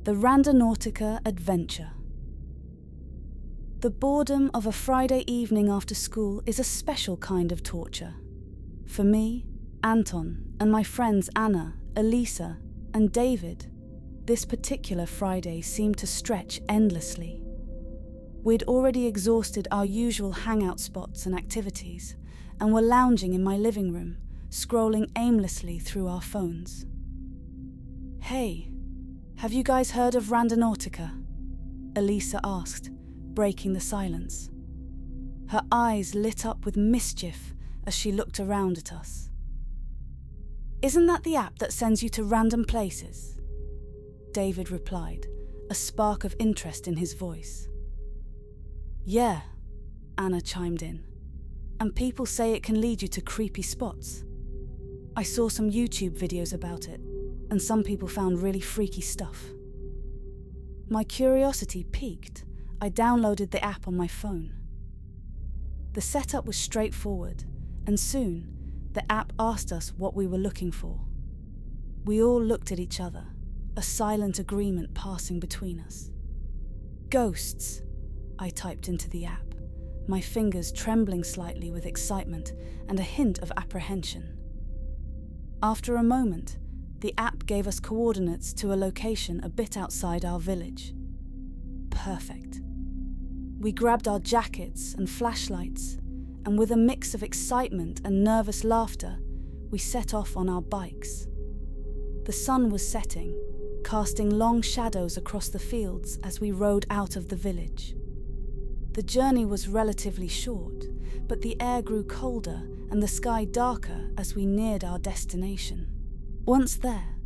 The Randonautica adventure. The boredom of a Friday evening after school is a special kind of torture. For me, Anton, and my friends Anna, Elisa, and David, this particular Friday seemed to stretch endlessly. We'd already exhausted our usual hangout spots and activities, and were lounging in my living room, scrolling aimlessly through our phones. "Hey, have you guys heard of Randonautica?" Elisa asked, breaking the silence. Her eyes lit up with mischief as she looked around at us. "Isn't that the app that sends you to random places?" David replied, a spark of interest in his voice. "Yeah," Anna chimed in, "and people say it can lead you to creepy spots. I saw some YouTube videos about it, and some people found really freaky stuff." My curiosity piqued. I downloaded the app on my phone. The setup was straightforward, and soon the app asked us what we were looking for. We all looked at each other, a silent agreement passing between us. "Ghosts," I typed into the app, my fingers trembling slightly with excitement and a hint of apprehension. After a moment, the app gave us coordinates to a location a bit outside our village. Perfect. We grabbed our jackets and flashlights, and with a mix of excitement and nervous laughter, we set off on our bikes. The sun was setting, casting long shadows across the fields as we rode out of the village. The journey was relatively short, but the air grew colder and the sky darker as we neared our destination. Once there,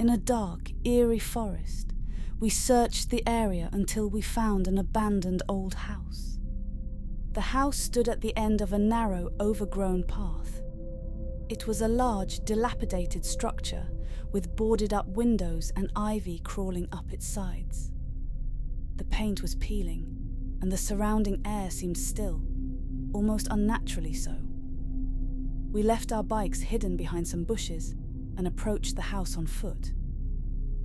in a dark, eerie forest, we searched the area until we found an abandoned old house. The house stood at the end of a narrow, overgrown path. It was a large, dilapidated structure with boarded-up windows and ivy crawling up its sides. The paint was peeling, and the surrounding air seemed still, almost unnaturally so. We left our bikes hidden behind some bushes and approached the house on foot.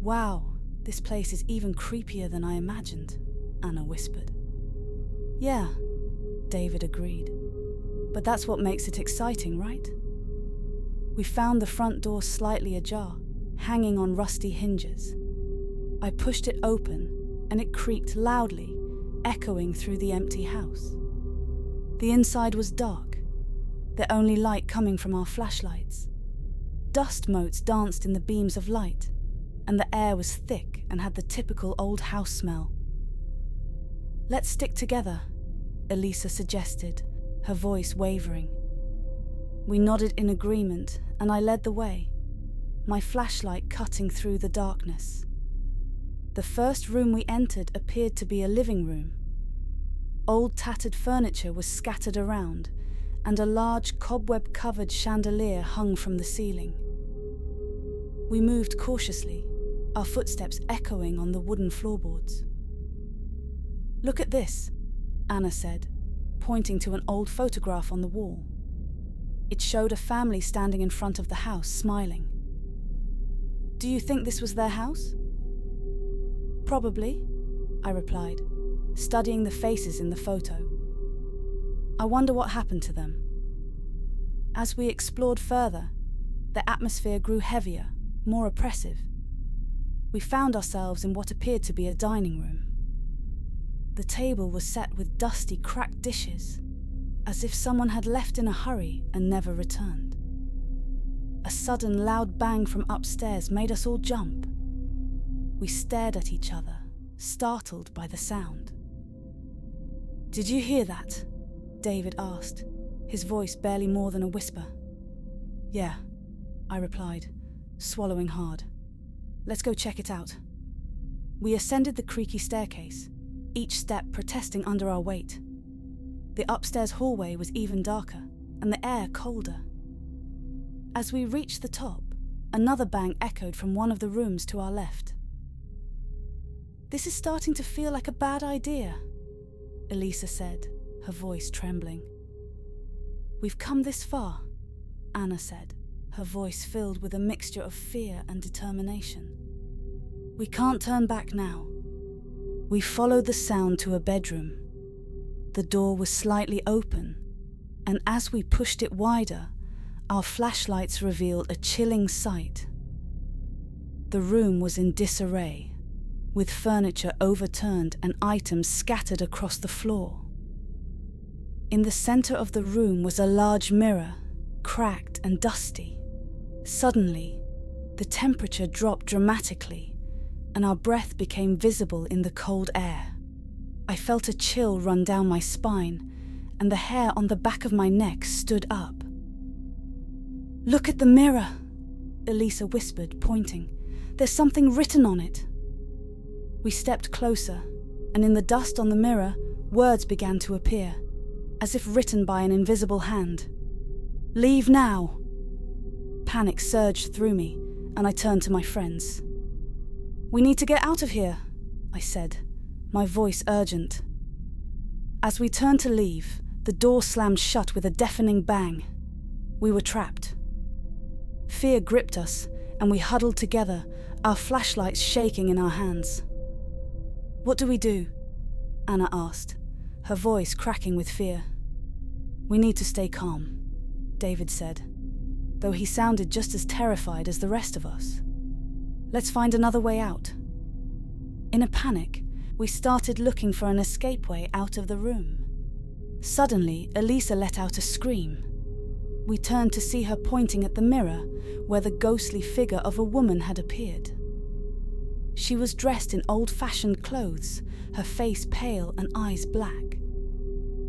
"Wow, this place is even creepier than I imagined," Anna whispered. "Yeah," David agreed. "But that's what makes it exciting, right?" We found the front door slightly ajar, hanging on rusty hinges. I pushed it open, and it creaked loudly, echoing through the empty house. The inside was dark, the only light coming from our flashlights. Dust motes danced in the beams of light, and the air was thick and had the typical old house smell. "Let's stick together," Elisa suggested, her voice wavering. We nodded in agreement, and I led the way, my flashlight cutting through the darkness. The first room we entered appeared to be a living room. Old tattered furniture was scattered around, and a large cobweb-covered chandelier hung from the ceiling. We moved cautiously, our footsteps echoing on the wooden floorboards. "Look at this," Anna said, pointing to an old photograph on the wall. It showed a family standing in front of the house, smiling. "Do you think this was their house?" "Probably," I replied, studying the faces in the photo. "I wonder what happened to them." As we explored further, the atmosphere grew heavier, more oppressive. We found ourselves in what appeared to be a dining room. The table was set with dusty, cracked dishes, as if someone had left in a hurry and never returned. A sudden loud bang from upstairs made us all jump. We stared at each other, startled by the sound. "Did you hear that?" David asked, his voice barely more than a whisper. "Yeah," I replied, swallowing hard. "Let's go check it out." We ascended the creaky staircase, each step protesting under our weight. The upstairs hallway was even darker, and the air colder. As we reached the top, another bang echoed from one of the rooms to our left. "This is starting to feel like a bad idea," Elisa said, her voice trembling. "We've come this far," Anna said, her voice filled with a mixture of fear and determination. We can't turn back now. We followed the sound to a bedroom. The door was slightly open, and as we pushed it wider, our flashlights revealed a chilling sight. The room was in disarray, with furniture overturned and items scattered across the floor. In the center of the room was a large mirror, cracked and dusty. Suddenly, the temperature dropped dramatically, and our breath became visible in the cold air. I felt a chill run down my spine, and the hair on the back of my neck stood up. "Look at the mirror," Elisa whispered, pointing. "There's something written on it." We stepped closer, and in the dust on the mirror, words began to appear, as if written by an invisible hand. "Leave now." Panic surged through me, and I turned to my friends. "We need to get out of here," I said, my voice urgent. As we turned to leave, the door slammed shut with a deafening bang. We were trapped. Fear gripped us, and we huddled together, our flashlights shaking in our hands. "What do we do?" Anna asked, her voice cracking with fear. "We need to stay calm," David said, though he sounded just as terrified as the rest of us. "Let's find another way out." In a panic, we started looking for an escape way out of the room. Suddenly, Elisa let out a scream. We turned to see her pointing at the mirror, where the ghostly figure of a woman had appeared. She was dressed in old-fashioned clothes, her face pale and eyes black.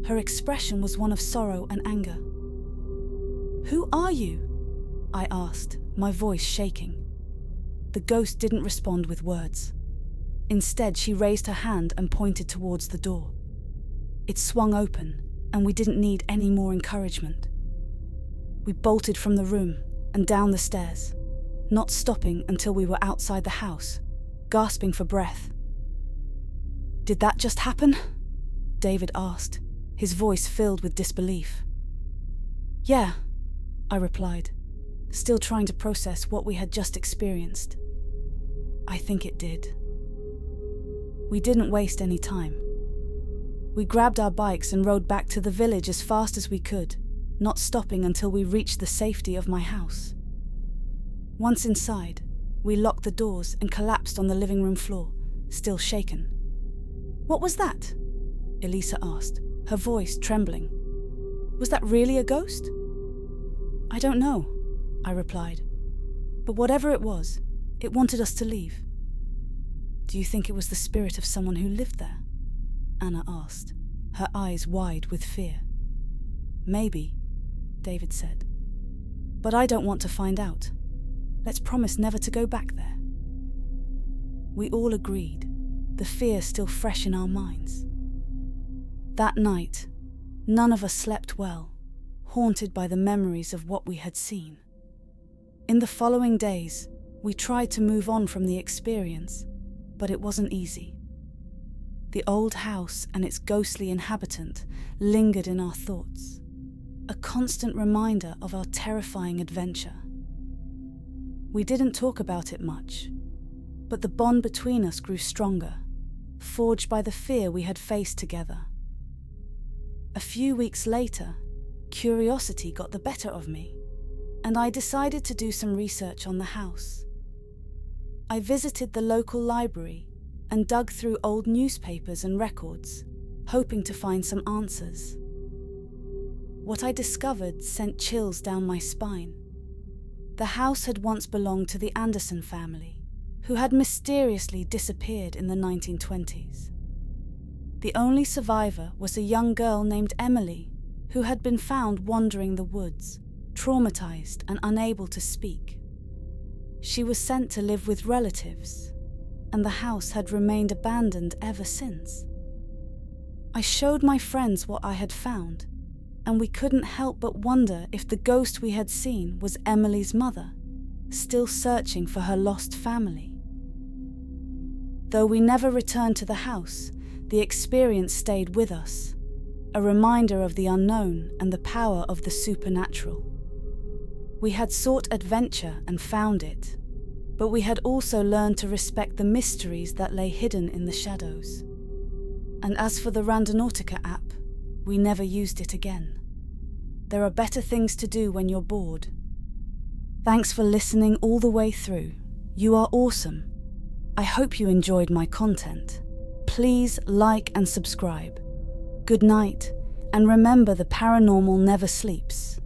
Her expression was one of sorrow and anger. "Who are you?" I asked, my voice shaking. The ghost didn't respond with words. Instead, she raised her hand and pointed towards the door. It swung open, and we didn't need any more encouragement. We bolted from the room and down the stairs, not stopping until we were outside the house, gasping for breath. "Did that just happen?" David asked, his voice filled with disbelief. "Yeah," I replied, still trying to process what we had just experienced. "I think it did." We didn't waste any time. We grabbed our bikes and rode back to the village as fast as we could, not stopping until we reached the safety of my house. Once inside, we locked the doors and collapsed on the living room floor, still shaken. "What was that?" Elisa asked, her voice trembling. "Was that really a ghost?" "I don't know," I replied. "But whatever it was, it wanted us to leave." "Do you think it was the spirit of someone who lived there?" Anna asked, her eyes wide with fear. "Maybe," David said. "But I don't want to find out. Let's promise never to go back there." We all agreed, the fear still fresh in our minds. That night, none of us slept well, haunted by the memories of what we had seen. In the following days, we tried to move on from the experience, but it wasn't easy. The old house and its ghostly inhabitant lingered in our thoughts, a constant reminder of our terrifying adventure. We didn't talk about it much, but the bond between us grew stronger, forged by the fear we had faced together. A few weeks later, curiosity got the better of me, and I decided to do some research on the house. I visited the local library and dug through old newspapers and records, hoping to find some answers. What I discovered sent chills down my spine. The house had once belonged to the Anderson family, who had mysteriously disappeared in the 1920s. The only survivor was a young girl named Emily, who had been found wandering the woods, traumatized and unable to speak. She was sent to live with relatives, and the house had remained abandoned ever since. I showed my friends what I had found, and we couldn't help but wonder if the ghost we had seen was Emily's mother, still searching for her lost family. Though we never returned to the house, the experience stayed with us, a reminder of the unknown and the power of the supernatural. We had sought adventure and found it, but we had also learned to respect the mysteries that lay hidden in the shadows. And as for the Randonautica app, we never used it again. There are better things to do when you're bored. Thanks for listening all the way through. You are awesome. I hope you enjoyed my content. Please like and subscribe. Good night, and remember the paranormal never sleeps.